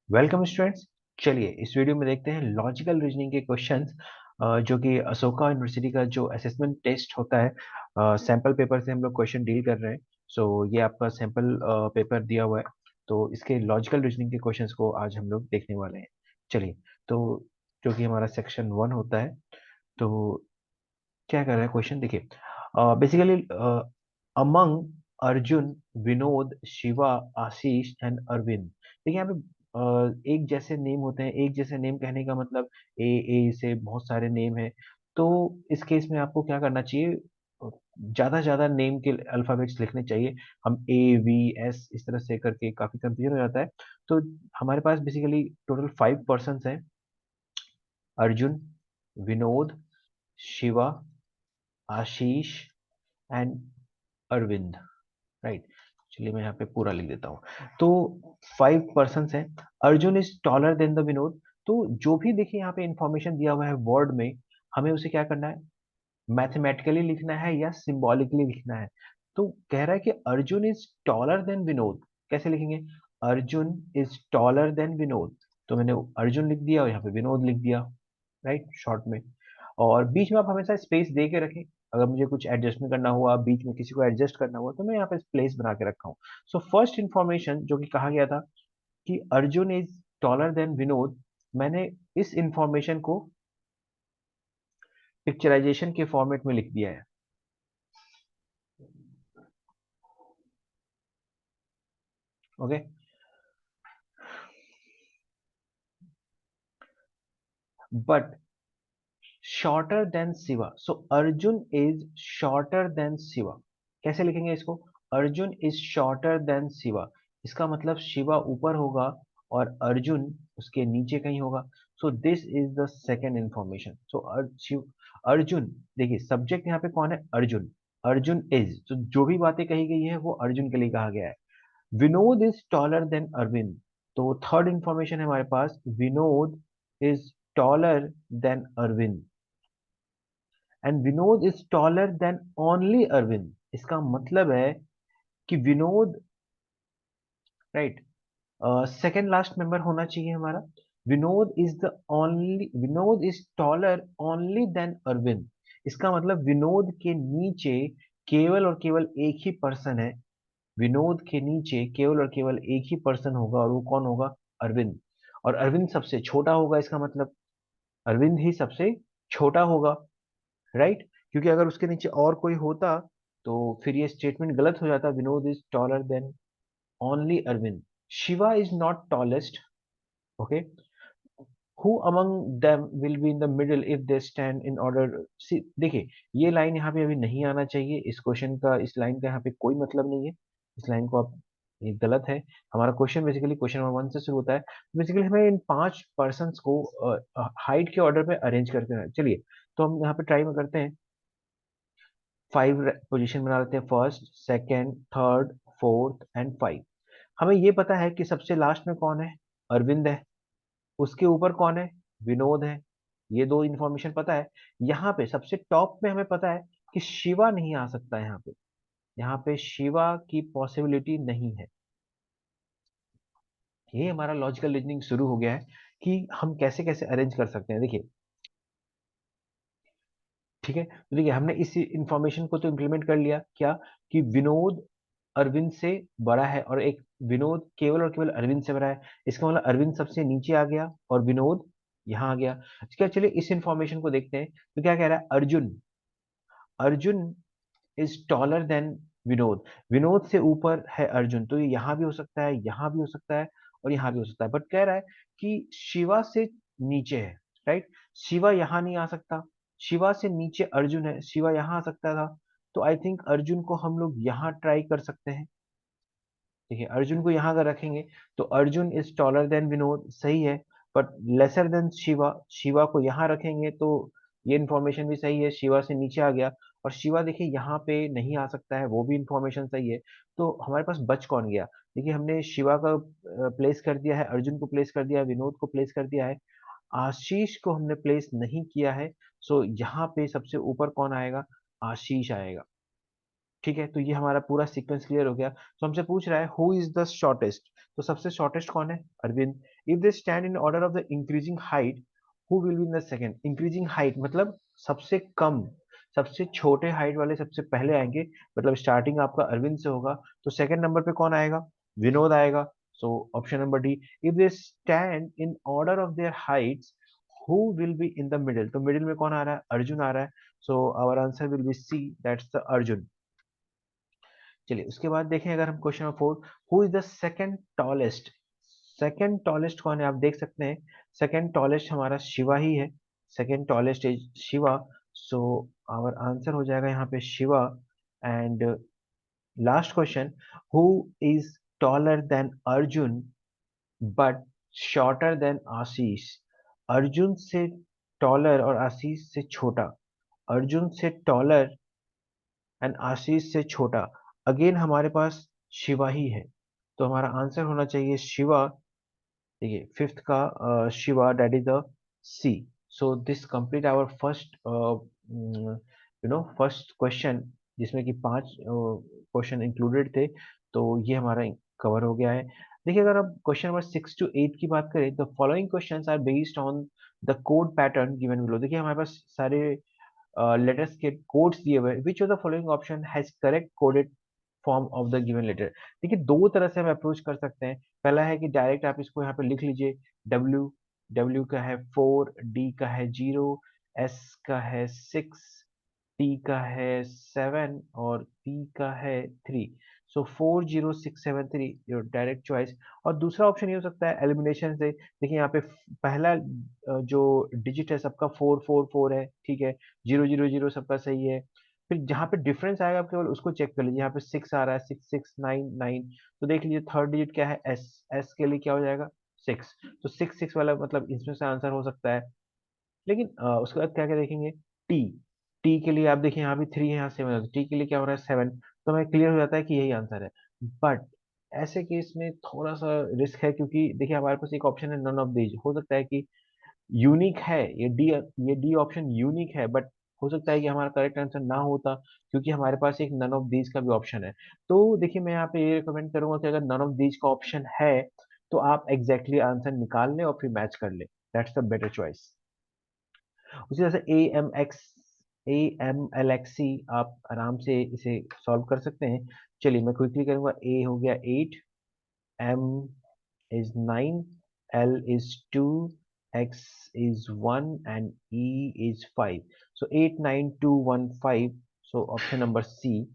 Welcome students. चलिए इस video में देखते हैं लॉजिकल रीजनिंग के क्वेश्चंस जो कि अशोका यूनिवर्सिटी का जो असेसमेंट टेस्ट होता है, सैंपल पेपर से हम लोग क्वेश्चन डील कर रहे हैं। सो ये आपका सैंपल पेपर दिया हुआ है, तो इसके लॉजिकल रीजनिंग के क्वेश्चंस को आज हम लोग देखने वाले हैं। चलिए, तो जो कि हमारा सेक्शन 1 होता है, तो क्या कर रहा है क्वेश्चन देखिए। Basically among Arjun, Vinod, Shiva, Ashish and Arvind. देखिए यहाँ पे एक जैसे नेम होते हैं। एक जैसे नेम कहने का मतलब ए से बहुत सारे नेम है। तो इस केस में आपको क्या करना चाहिए, ज्यादा ज्यादा नेम के अल्फाबेट्स लिखने चाहिए। हम A V S इस तरह से करके काफी कंफ्यूजन हो जाता है। तो हमारे पास बेसिकली टोटल 5 पर्सन हैं। अर्जुन, विनोद, शिवा, आशीष एंड अरविंद। राइट। चलिए मैं यहाँ पे पूरा लिख देता हूँ। तो 5 पर्सन हैं। Arjun is taller then the Vinod. तो जो भी देखिए यहाँ पे इंफॉर्मेशन दिया हुआ है वर्ड में, हमें उसे क्या करना है, मैथमेटिकली लिखना है या सिंबॉलिकली लिखना है। तो कह रहा है कि Arjun is taller then Vinod. कैसे लिखेंगे? Arjun is taller then Vinod. तो मैंने अर्जुन लिख दिया और यहाँ पे विनोद लिख दिया, राइट, शॉर्ट में। और बीच में आप हमेशा स्पेस दे के रखें। अगर मुझे कुछ एडजस्टमेंट करना हुआ, बीच में किसी को एडजस्ट करना हुआ, तो मैं यहाँ पे प्लेस बना के रखा हूँ। सो फर्स्ट इंफॉर्मेशन जो कि कहा गया था कि Arjun is taller then Vinod, मैंने इस इंफॉर्मेशन को पिक्चराइजेशन के फॉर्मेट में लिख दिया है। Okay. But shorter then Shiva, so Arjun is shorter than Shiva. कैसे लिखेंगे इसको? Arjun is shorter than Shiva. इसका मतलब शिवा ऊपर होगा और अर्जुन उसके नीचे कहीं होगा। So this is the second information. So Arjun, देखिए सब्जेक्ट यहाँ पे कौन है? अर्जुन। अर्जुन इज, तो जो भी बातें कही गई है वो अर्जुन के लिए कहा गया है। Vinod is taller than Arvind. तो थर्ड इंफॉर्मेशन है हमारे पास, Vinod is taller than Arvind and Vinod is taller than only Arvind. इसका मतलब है कि Vinod, right, second last member होना चाहिए हमारा। Vinod is the only, Vinod is taller only than Arvind. इसका मतलब विनोद के नीचे केवल और केवल एक ही पर्सन है। विनोद के नीचे केवल और केवल एक ही पर्सन होगा और वो कौन होगा? अरविंद। और अरविंद सबसे छोटा होगा, इसका मतलब अरविंद ही सबसे छोटा होगा, राइट। क्योंकि अगर उसके नीचे और कोई होता तो फिर ये स्टेटमेंट गलत हो जाता, Vinod is taller than only Arvind. Shiva is not tallest. Okay. Who among them will be in the middle if they stand in order. See देखिए, ये लाइन यहाँ पे अभी नहीं आना चाहिए। इस क्वेश्चन का, इस लाइन का यहाँ पे कोई मतलब नहीं है। इस लाइन को आप, ये गलत है। हमारा क्वेश्चन बेसिकली क्वेश्चन नंबर 1 से शुरू होता है। बेसिकली हमें इन 5 पर्सन को हाइट के ऑर्डर पे अरेंज करके रखना है। चलिए, तो हम यहाँ पे ट्राई में करते हैं। 5 पोजीशन बना लेते हैं, first, second, third, fourth and 5। हमें ये पता है कि सबसे लास्ट में कौन है? अरविंद है। उसके ऊपर कौन है? विनोद है। ये दो इंफॉर्मेशन पता है। यहाँ पे सबसे टॉप में हमें पता है कि शिवा नहीं आ सकता। यहाँ पे, यहाँ पे शिवा की पॉसिबिलिटी नहीं है। ये हमारा लॉजिकल रीजनिंग शुरू हो गया है कि हम कैसे कैसे अरेंज कर सकते हैं। देखिए, ठीक है, तो देखिए हमने इस इंफॉर्मेशन को तो इम्प्लीमेंट कर लिया क्या, कि विनोद अरविंद से बड़ा है और एक विनोद केवल और केवल अरविंद से बड़ा है। इसका मतलब अरविंद सबसे नीचे आ गया और विनोद यहाँ आ गया। क्या, चलिए इस इंफॉर्मेशन को देखते हैं। तो क्या कह रहा है? Arjun, Arjun is taller then Vinod. Vinod से ऊपर है अर्जुन, तो ये यहाँ भी हो सकता है, यहाँ भी हो सकता है और यहाँ भी हो सकता है। बट कह रहा है कि शिवा से नीचे है, राइट। शिवा यहाँ नहीं आ सकता। शिवा से नीचे अर्जुन है, शिवा यहाँ आ सकता था। तो आई थिंक अर्जुन को हम लोग यहाँ ट्राई कर सकते हैं। देखिए, अर्जुन को यहाँ अगर रखेंगे तो Arjun is taller then Vinod, सही है। But lesser than Shiva, Shiva को यहाँ रखेंगे तो ये इन्फॉर्मेशन भी सही है, शिवा से नीचे आ गया। और शिवा देखिए यहाँ पे नहीं आ सकता है, वो भी इंफॉर्मेशन सही है। तो हमारे पास बच कौन गया? देखिए, हमने शिवा का प्लेस कर दिया है, अर्जुन को प्लेस कर दिया है, विनोद को प्लेस कर दिया है, आशीष को हमने प्लेस नहीं किया है। सो यहाँ पे सबसे ऊपर कौन आएगा? आशीष आएगा। ठीक है, तो ये हमारा पूरा सीक्वेंस क्लियर हो गया। तो हमसे पूछ रहा है हु इज द शॉर्टेस्ट, तो सबसे शॉर्टेस्ट कौन है, Arvind. If they stand in order of the increasing height, who will be in the second. Increasing height मतलब सबसे कम, सबसे छोटे हाइट वाले सबसे पहले आएंगे, मतलब स्टार्टिंग आपका अरविंद से होगा, तो सेकंड नंबर पे कौन आएगा, विनोद आएगा। So option number D. If they stand in order of their heights, who will be in the middle, तो मिडिल में कौन आ रहा है, अर्जुन आ रहा है। So our answer will be C, that's the Arjun. चलिए उसके बाद देखें अगर हम question number 4, who is the second tallest. Second tallest कौन है, आप देख सकते हैं सेकंड टॉलेस्ट हमारा शिवा ही है। Second tallest is Shiva. So our answer हो जाएगा यहाँ पे Shiva. And last question, who is taller than Arjun but shorter than Ashish. Arjun से टॉलर और आशीष से छोटा, अर्जुन से टॉलर एंड आशीष से छोटा, अगेन हमारे पास शिवा ही है, तो हमारा आंसर होना चाहिए शिवा। देखिए फिफ्थ का Shiva, that is the C. So this complete our first first question, जिसमें कि 5 क्वेश्चन इंक्लूडेड थे, तो ये हमारा कवर हो गया है। देखिए अगर आप क्वेश्चन नंबर 6 to 8 की बात करें, the following questions are based on the code pattern given below. देखिए हमारे पास सारे लेटर्स के कोड्स दिए हुए, which of the following option has correct coded form of the given letter. देखिए दो तरह से हम अप्रोच कर सकते हैं। पहला है कि डायरेक्ट आप इसको यहाँ पे लिख लीजिए, डब्ल्यू, डब्ल्यू का है 4, डी का है 0, एस का है 6, टी का है 7 और पी का है 3। सो 40673 योर डायरेक्ट चॉइस। और दूसरा ऑप्शन ये हो सकता है एलिमिनेशन से। देखिए यहाँ पे पहला जो डिजिट है सबका 444 है, ठीक है, 000 सबका सही है। फिर जहाँ पे डिफरेंस आएगा आप केवल उसको चेक कर लीजिए, यहाँ पे 6 आ रहा है, 6699, तो देख लीजिए थर्ड डिजिट क्या है, एस, एस के लिए क्या हो जाएगा 6। तो 6 वाला मतलब इसमें से आंसर हो सकता है। लेकिन उसके बाद क्या क्या देखेंगे, टी, टी के लिए आप देखिए यहाँ भी 3 है, यहाँ 7 है, तो टी के लिए क्या हो रहा है 7, तो हमें क्लियर हो जाता है कि यही आंसर है। बट ऐसे केस में थोड़ा सा रिस्क है, क्योंकि देखिए हमारे पास एक ऑप्शन है नन ऑफ दीज, हो सकता है कि यूनिक है ये डी ऑप्शन यूनिक है, बट हो सकता है कि हमारा करेक्ट आंसर ना होता, क्योंकि हमारे पास एक नन ऑफ दीज का भी ऑप्शन है। तो देखिए मैं यहाँ पे ये रिकमेंड करूंगा कि अगर नन ऑफ दीज का ऑप्शन है, तो आप एग्जैक्टली आंसर निकाल लें और फिर मैच कर लें, दैट्स द बेटर चॉइस। उसी तरह से ए एम एल एक्स सी आप आराम से इसे सॉल्व कर सकते हैं। चलिए मैं क्विकली करूंगा, ए हो गया 8, M is 9, L is 2, X is 1 and E is 5. So 8, 9, 2, 1, 5. So option number C.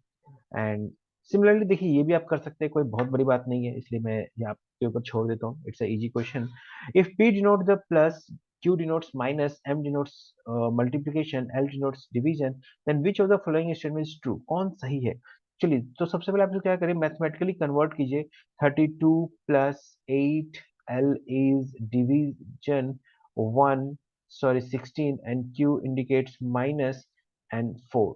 And similarly देखिए ये भी आप कर सकते हैं, कोई बहुत बड़ी बात नहीं है, इसलिए मैं ये आपके ऊपर छोड़ देता हूँ, it's a easy question. If P denote the plus, Q denotes minus, M denotes multiplication, L denotes division, then which of the following statement is true, कौन सही है। चलिए तो सबसे पहले आप लोग क्या करें, मैथमेटिकली कन्वर्ट कीजिए। 32 plus 8, L is division 1, sorry 16, and Q indicates minus and 4।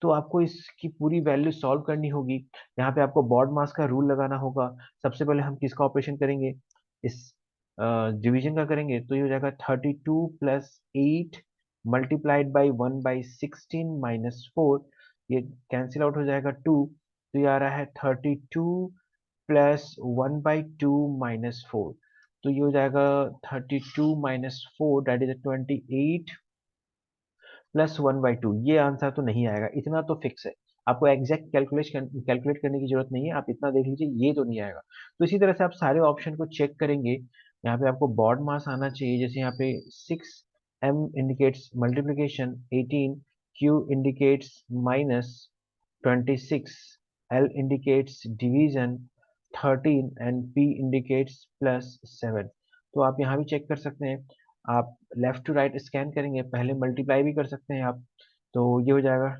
तो आपको इसकी पूरी वैल्यू सॉल्व करनी होगी। यहाँ पे आपको बॉड मास का रूल लगाना होगा। सबसे पहले हम किसका ऑपरेशन करेंगे, इस डिवीजन का करेंगे, तो ये हो जाएगा 32 प्लस 8 मल्टीप्लाइड बाई 1/16 माइनस 4, ये कैंसिल आउट हो जाएगा 2, तो ये आ रहा है 32 प्लस 1/2 माइनस 4, तो ये हो जाएगा 32 माइनस 4, दैट इज 28 +1/2। ये आंसर तो नहीं आएगा, इतना तो फिक्स है। आपको एग्जैक्ट कैलकुलेट करने की जरूरत नहीं है, आप इतना देख लीजिए ये तो नहीं आएगा। तो इसी तरह से आप सारे ऑप्शन को चेक करेंगे। यहाँ पे आपको बॉड मास आना चाहिए, जैसे यहाँ पे 6, M indicates multiplication 18, Q indicates -26, L indicates division 13 and P indicates +7। तो आप यहाँ भी चेक कर सकते हैं, आप लेफ्ट टू राइट स्कैन करेंगे, पहले मल्टीप्लाई भी कर सकते हैं आप, तो ये हो जाएगा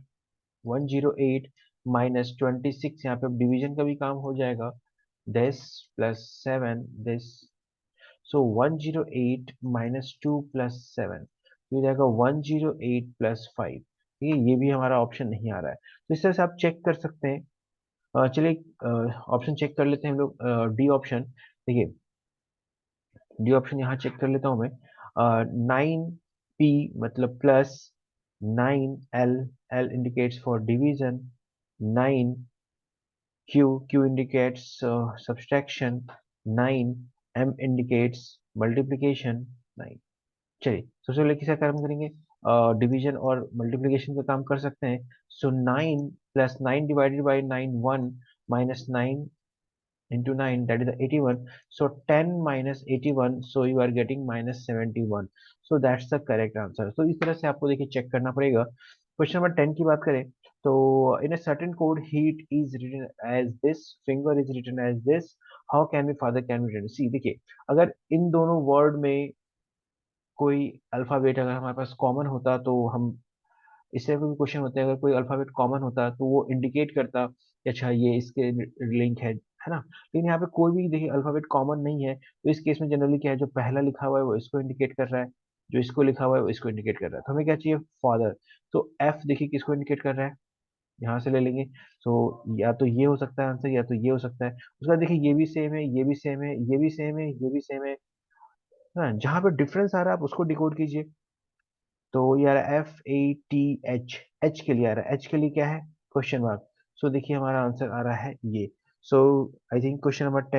108 -26, यहाँ पे डिवीजन का भी काम हो जाएगा, 10 + 7 दिस, सो 108 -2 + 7, तो हो जाएगा 108 + 5। ठीक है, ये भी हमारा ऑप्शन नहीं आ रहा है, तो इस तरह से आप चेक कर सकते हैं। चलिए ऑप्शन चेक कर लेते हैं हम लोग, डी ऑप्शन। देखिए डी ऑप्शन यहाँ चेक कर लेता हूँ मैं। 9P मतलब plus 9L, L indicates for division, 9 Q indicates subtraction 9, M indicates multiplication 9। चलिए सबसे पहले किसका काम करेंगे, डिवीजन और मल्टीप्लिकेशन का काम कर सकते हैं। सो 9 plus 9 divided by 9 1 minus 9 into 9, that is the 81. So 10 minus 81, so you are getting minus 71, so that's the correct answer। तो इस तरह से आपको देखिए चेक करना पड़ेगा। क्वेश्चन नंबर 10 की बात करें तो इन a certain code heat is written as this, finger is written as this, how can we father can be written, see देखिए अगर इन दोनों वर्ड में कोई अल्फाबेट अगर हमारे पास कॉमन होता तो हम, इससे कोई क्वेश्चन होता है अगर कोई अल्फाबेट कॉमन होता तो वो इंडिकेट करता कि अच्छा ये इसके लिंक है ना। लेकिन यहाँ पे कोई भी देखिए अल्फाबेट कॉमन नहीं है, तो इस केस में जनरली क्या है, जो पहला लिखा हुआ है वो इसको इंडिकेट कर रहा है, जो इसको लिखा हुआ है वो इसको इंडिकेट कर रहा है, तो हमें क्या चाहिए, फादर। तो एफ देखिए किसको इंडिकेट कर रहा है, यहाँ से ले लेंगे। तो या तो ये हो सकता है आंसर, या तो ये हो सकता है। उसके बाद देखिए ये भी सेम है, ये भी सेम है, ये भी सेम है, ये भी सेम है ना। जहाँ पे डिफरेंस आ रहा है आप उसको डिकोड कीजिए। तो ये आ रहा है FATH, एच के लिए आ रहा है, एच के लिए क्या है, क्वेश्चन मार्क। सो देखिए हमारा आंसर आ रहा है ये। सो आई थिंक क्वेश्चन नंबर